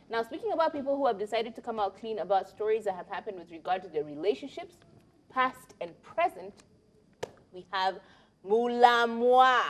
Now, speaking about people who have decided to come out clean about stories that have happened with regard to their relationships, past and present, we have Mulamwah.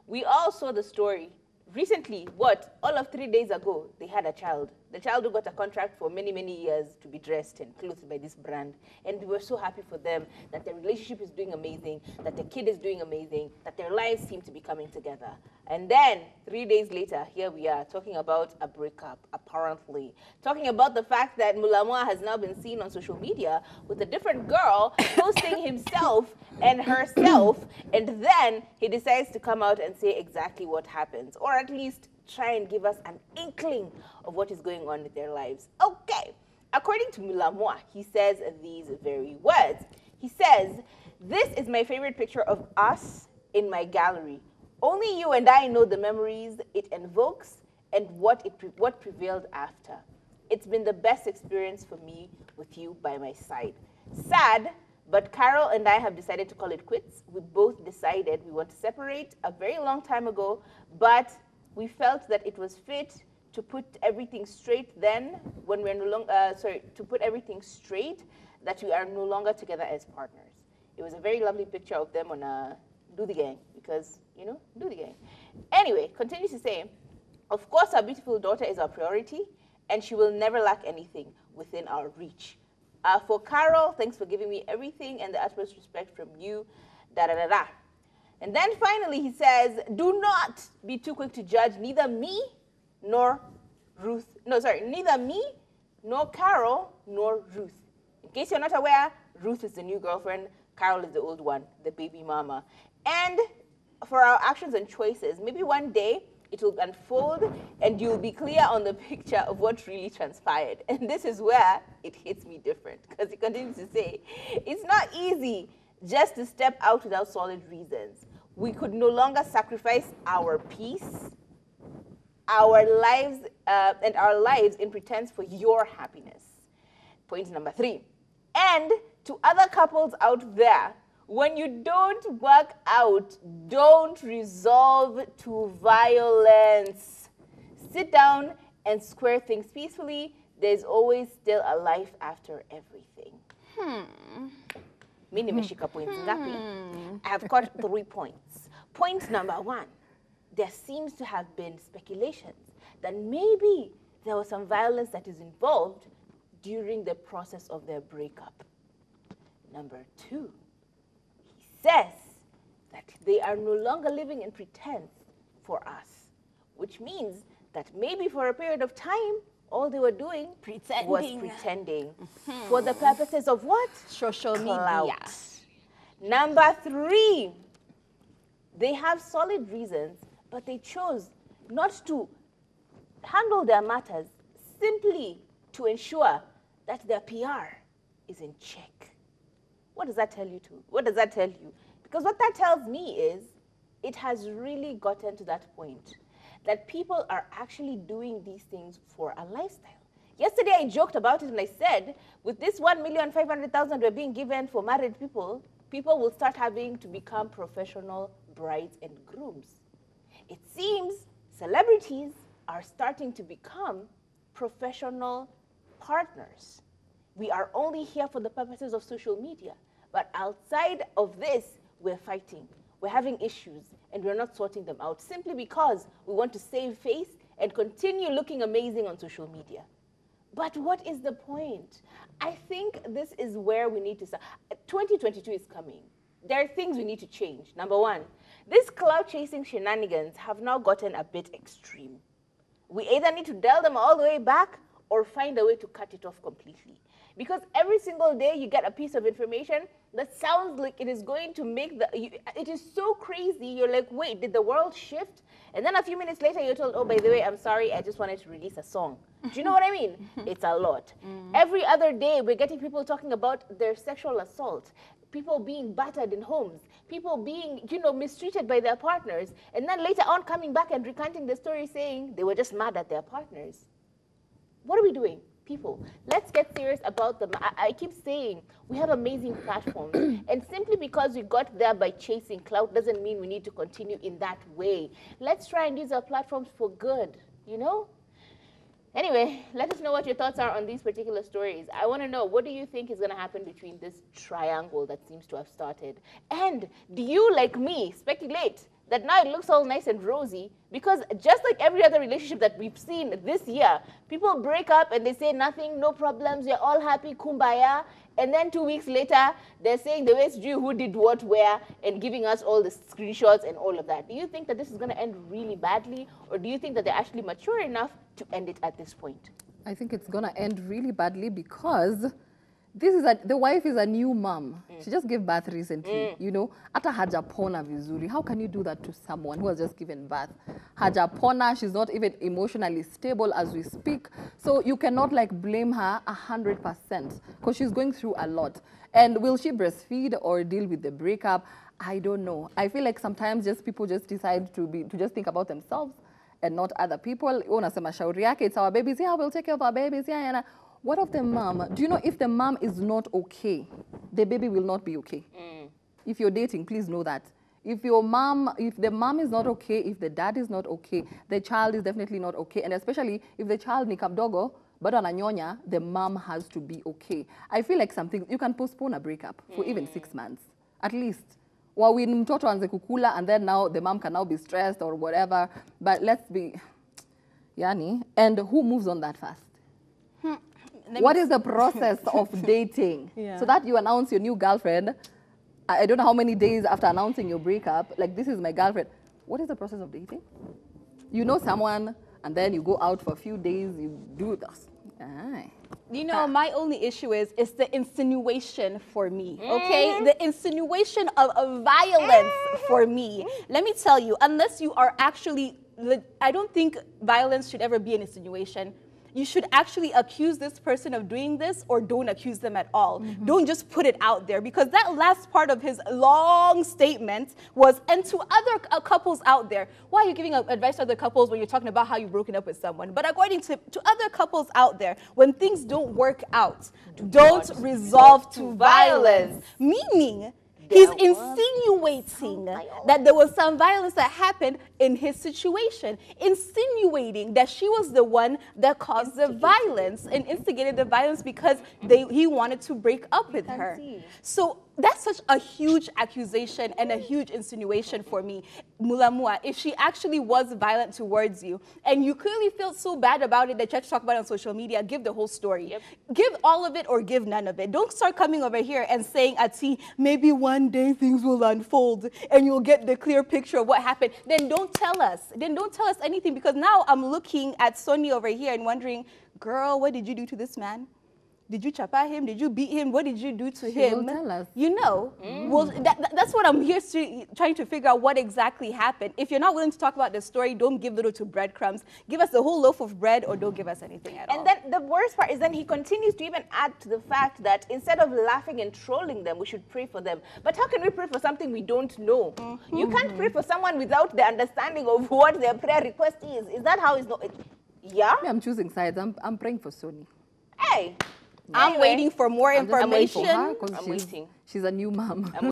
We all saw the story. Recently, all of 3 days ago, they had a child. The child who got a contract for many, many years to be dressed and clothed by this brand. And we were so happy for them that their relationship is doing amazing, that the kid is doing amazing, that their lives seem to be coming together. And then, 3 days later, here we are talking about a breakup, apparently. Talking about the fact that Mulamwah has now been seen on social media with a different girl posting himself and herself, and then he decides to come out and say exactly what happens, or at least try and give us an inkling of what is going on with their lives. Okay, according to Mulamwah, he says these very words. He says, "This is my favorite picture of us in my gallery. Only you and I know the memories it invokes and what prevailed after. It's been the best experience for me with you by my side. Sad, but Carol and I have decided to call it quits. We both decided we want to separate a very long time ago, but we felt that it was fit to put everything straight then, when we're no longer, to put everything straight, that we are no longer together as partners." It was a very lovely picture of them on a Do the Gang, because, you know, Do the Gang. Anyway, continues to say, "Of course, our beautiful daughter is our priority, and she will never lack anything within our reach. For Carol, thanks for giving me everything and the utmost respect from you, da da da da." And then finally he says, "Do not be too quick to judge neither me nor Ruth. No, sorry, neither me nor Carol nor Ruth. In case you're not aware, Ruth is the new girlfriend, Carol is the old one, the baby mama. And for our actions and choices, maybe one day it will unfold and you'll be clear on the picture of what really transpired." And this is where it hits me different, because he continues to say, "It's not easy just to step out without solid reasons. We could no longer sacrifice our peace, our lives, and our lives in pretense for your happiness." Point number 3. And to other couples out there, when you don't work out, don't resolve to violence. Sit down and square things peacefully. There's always still a life after everything. Mi nimeshika points ngapi? I have got 3 points. Point number 1, there seems to have been speculations that maybe there was some violence that is involved during the process of their breakup. Number 2, he says that they are no longer living in pretense for us, which means that maybe for a period of time, all they were doing was pretending. For the purposes of what? Social Clout. media. Number 3, they have solid reasons, but they chose not to handle their matters simply to ensure that their PR is in check. What does that tell you to? What does that tell you? Because what that tells me is it has really gotten to that point that people are actually doing these things for a lifestyle. Yesterday I joked about it and I said, with this 1,500,000 we're being given for married people, people will start having to become professional brides and grooms. It seems celebrities are starting to become professional partners. We are only here for the purposes of social media, but outside of this, we're fighting. We're having issues, and we're not sorting them out simply because we want to save face and continue looking amazing on social media. But what is the point? I think this is where we need to start. 2022 is coming. There are things we need to change. Number 1, these cloud chasing shenanigans have now gotten a bit extreme. We either need to dial them all the way back or find a way to cut it off completely. Because every single day you get a piece of information that sounds like it is going to make it is so crazy, you're like, wait, did the world shift? And then a few minutes later you're told, oh, by the way, I'm sorry, I just wanted to release a song. Do you know what I mean? It's a lot. Every other day we're getting people talking about their sexual assault, people being battered in homes, people being, mistreated by their partners, and then later on coming back and recanting the story saying they were just mad at their partners. What are we doing? People, let's get serious about them. I keep saying we have amazing platforms, and simply because we got there by chasing clout doesn't mean we need to continue in that way. Let's try and use our platforms for good, Anyway, let us know what your thoughts are on these particular stories. I want to know, what do you think is going to happen between this triangle that seems to have started? And do you, like me, speculate that now it looks all nice and rosy? Because just like every other relationship that we've seen this year, people break up and they say nothing, no problems, you're all happy, kumbaya. And then 2 weeks later, they're saying the West Jew who did what, where, and giving us all the screenshots and all of that. Do you think that this is going to end really badly? Or do you think that they're actually mature enough to end it at this point? I think it's going to end really badly because the wife is a new mom. She just gave birth recently, you know. Ata hajapona vizuri. How can you do that to someone who has just given birth? Hajapona, she's not even emotionally stable as we speak. So you cannot like blame her 100% because she's going through a lot. And will she breastfeed or deal with the breakup? I don't know. I feel like sometimes people just decide to just think about themselves and not other people. Unasema shauri yake, it's our babies. Yeah, we'll take care of our babies. Yeah. What of the mom? Do you know if the mom is not okay, the baby will not be okay? If you're dating, please know that. If the mom is not okay, if the dad is not okay, the child is definitely not okay. And especially if the child ni kamdogo, but ananyonya, the mom has to be okay. I feel like you can postpone a breakup for even 6 months, at least. Wawin mtoto anze kukula, and then now the mom can now be stressed or whatever. But let's be, yani, and who moves on that fast? What is the process of dating? So that you announce your new girlfriend, I don't know how many days after announcing your breakup, like, this is my girlfriend. What is the process of dating? You know someone, and then you go out for a few days, you do this. You know, my only issue is the insinuation for me, okay? The insinuation of violence for me. Let me tell you, unless you are actually, I don't think violence should ever be an insinuation. You should actually accuse this person of doing this, or don't accuse them at all. Don't just put it out there, because that last part of his long statement was, and to other couples out there, why are you giving advice to other couples when you're talking about how you've broken up with someone? But according to other couples out there, when things don't work out, don't resolve to violence. Meaning, he's insinuating that there was some violence that happened in his situation, insinuating that she was the one that caused the violence and instigated the violence because he wanted to break up with her. So that's such a huge accusation and a huge insinuation for me. Mulamwah, if she actually was violent towards you and you clearly felt so bad about it that you had to talk about it on social media, give the whole story. Give all of it or give none of it. Don't start coming over here and saying, Ati, maybe one day things will unfold and you'll get the clear picture of what happened. Then don't tell us. Then don't tell us anything, because now I'm looking at Sonie over here and wondering, girl, what did you do to this man? Did you chapa him? Did you beat him? What did you do to him? Will tell us. You know, well, that's what I'm here trying to figure out, what exactly happened. If you're not willing to talk about the story, don't give little to breadcrumbs. Give us a whole loaf of bread, or don't give us anything at all. And then the worst part is then he continues to even add to the fact that instead of laughing and trolling them, we should pray for them. But how can we pray for something we don't know? You can't pray for someone without the understanding of what their prayer request is. Is that how it's not? Yeah? I'm choosing sides. I'm praying for Sonie. Hey! I'm waiting for more information. I'm waiting. She's a new mom.